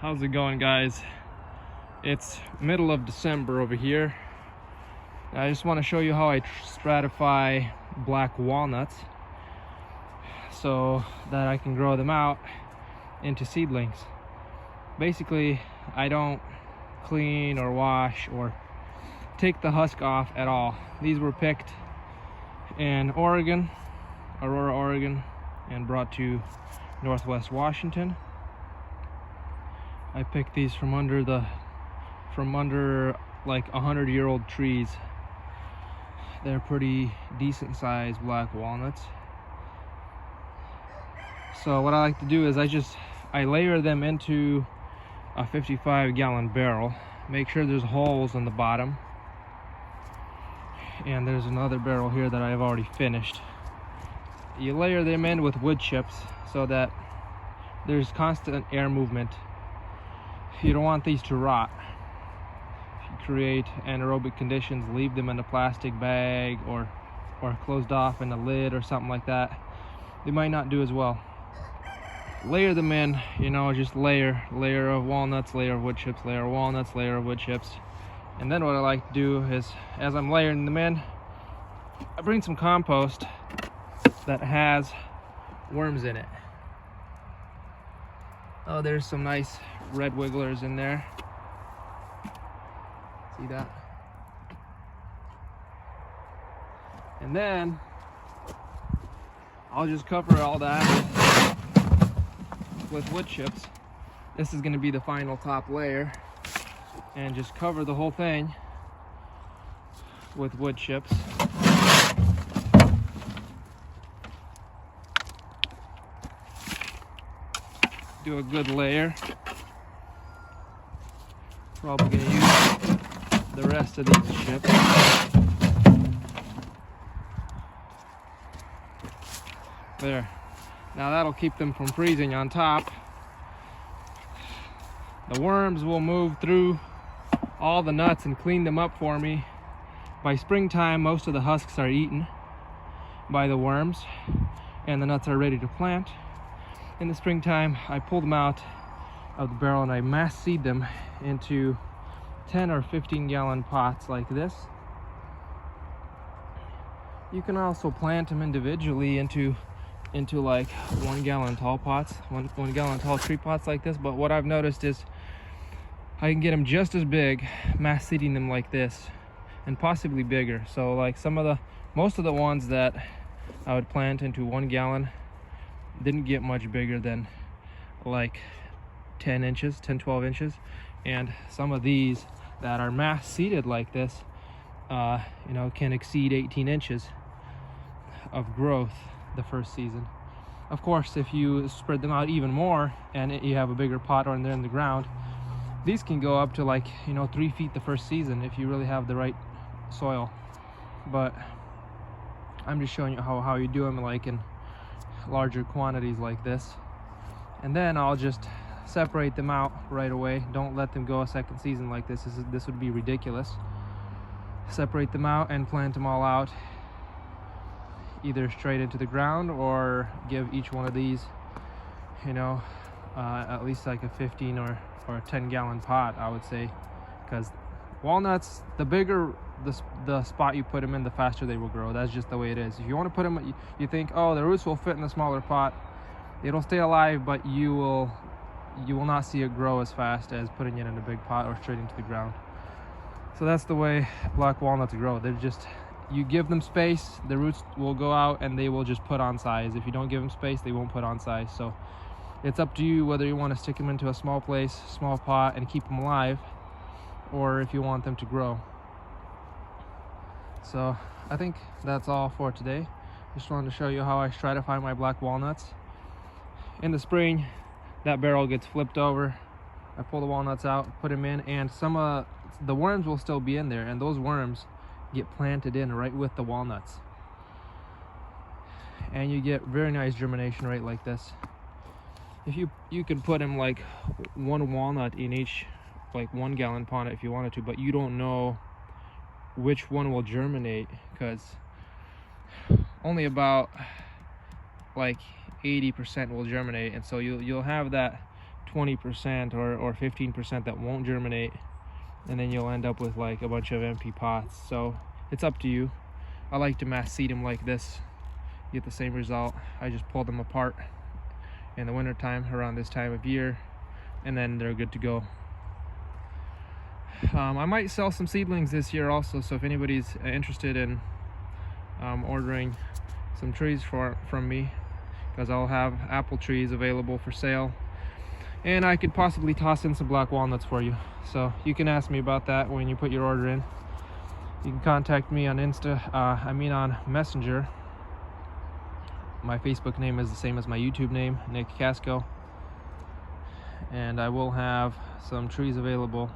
How's it going, guys? It's middle of December over here. I just want to show you how I stratify black walnuts so that I can grow them out into seedlings. Basically, I don't clean or wash or take the husk off at all. These were picked in Oregon, Aurora, Oregon, and brought to Northwest Washington. I picked these from under like 100-year-old trees. They're pretty decent sized black walnuts. So what I like to do is I layer them into a 55-gallon barrel. Make sure there's holes in the bottom. And there's another barrel here that I've already finished. You layer them in with wood chips so that there's constant air movement. You don't want these to rot. If you create anaerobic conditions, leave them in a plastic bag or closed off in a lid or something like that, they might not do as well. Layer them in, just layer of walnuts, layer of wood chips, layer of walnuts, layer of wood chips. And then what I like to do is, as I'm layering them in, I bring some compost that has worms in it. Oh, there's some nice red wigglers in there. See that? And then I'll just cover all that with wood chips. This is going to be the final top layer, and just cover the whole thing with wood chips. Do a good layer. Probably going to use the rest of these chips. There. Now that'll keep them from freezing on top. The worms will move through all the nuts and clean them up for me. By springtime, most of the husks are eaten by the worms and the nuts are ready to plant. In the springtime, I pull them out of the barrel and I mass seed them into 10 or 15-gallon pots like this. You can also plant them individually into like 1-gallon tall pots, one gallon tall tree pots like this. But what I've noticed is I can get them just as big mass seeding them like this, and possibly bigger. So like most of the ones that I would plant into 1 gallon didn't get much bigger than like 10 inches, 12 inches. And some of these that are mass seeded like this, can exceed 18 inches of growth the first season. Of course, if you spread them out even more and you have a bigger pot or they're in the ground, these can go up to like 3 feet the first season if you really have the right soil. But I'm just showing you how you do them like in larger quantities like this. And then I'll just separate them out right away. Don't let them go a second season like this. This would be ridiculous. Separate them out and plant them all out, either straight into the ground or give each one of these at least like a 15 or a 10-gallon pot, I would say, because walnuts, the bigger the spot you put them in, the faster they will grow. That's just the way it is. If you want to put them, you think, oh, the roots will fit in a smaller pot, it'll stay alive, but you will not see it grow as fast as putting it in a big pot or straight into the ground. So that's the way black walnuts grow. They're just, you give them space, the roots will go out and they will just put on size. If you don't give them space, they won't put on size. So it's up to you whether you want to stick them into a small place, small pot, and keep them alive, or if you want them to grow. So I think that's all for today. Just wanted to show you how I stratify my black walnuts. In the spring, that barrel gets flipped over. I pull the walnuts out, put them in, and some of the worms will still be in there, and those worms get planted in right with the walnuts. And you get very nice germination rate like this. If you could put them like 1 walnut in each like 1-gallon pot if you wanted to, but you don't know which one will germinate, because only about like 80% will germinate, and so you'll have that 20% or 15% that won't germinate, and then you'll end up with like a bunch of empty pots. So it's up to you. I like to mass seed them like this, get the same result. I just pull them apart in the winter time around this time of year, and then they're good to go. I might sell some seedlings this year also, so if anybody's interested in ordering some trees from me, because I'll have apple trees available for sale, and I could possibly toss in some black walnuts for you. So you can ask me about that when you put your order in. You can contact me on on Messenger. My Facebook name is the same as my YouTube name, Nick Casco, and I will have some trees available.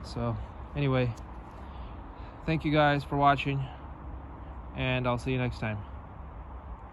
So anyway, thank you guys for watching, and I'll see you next time.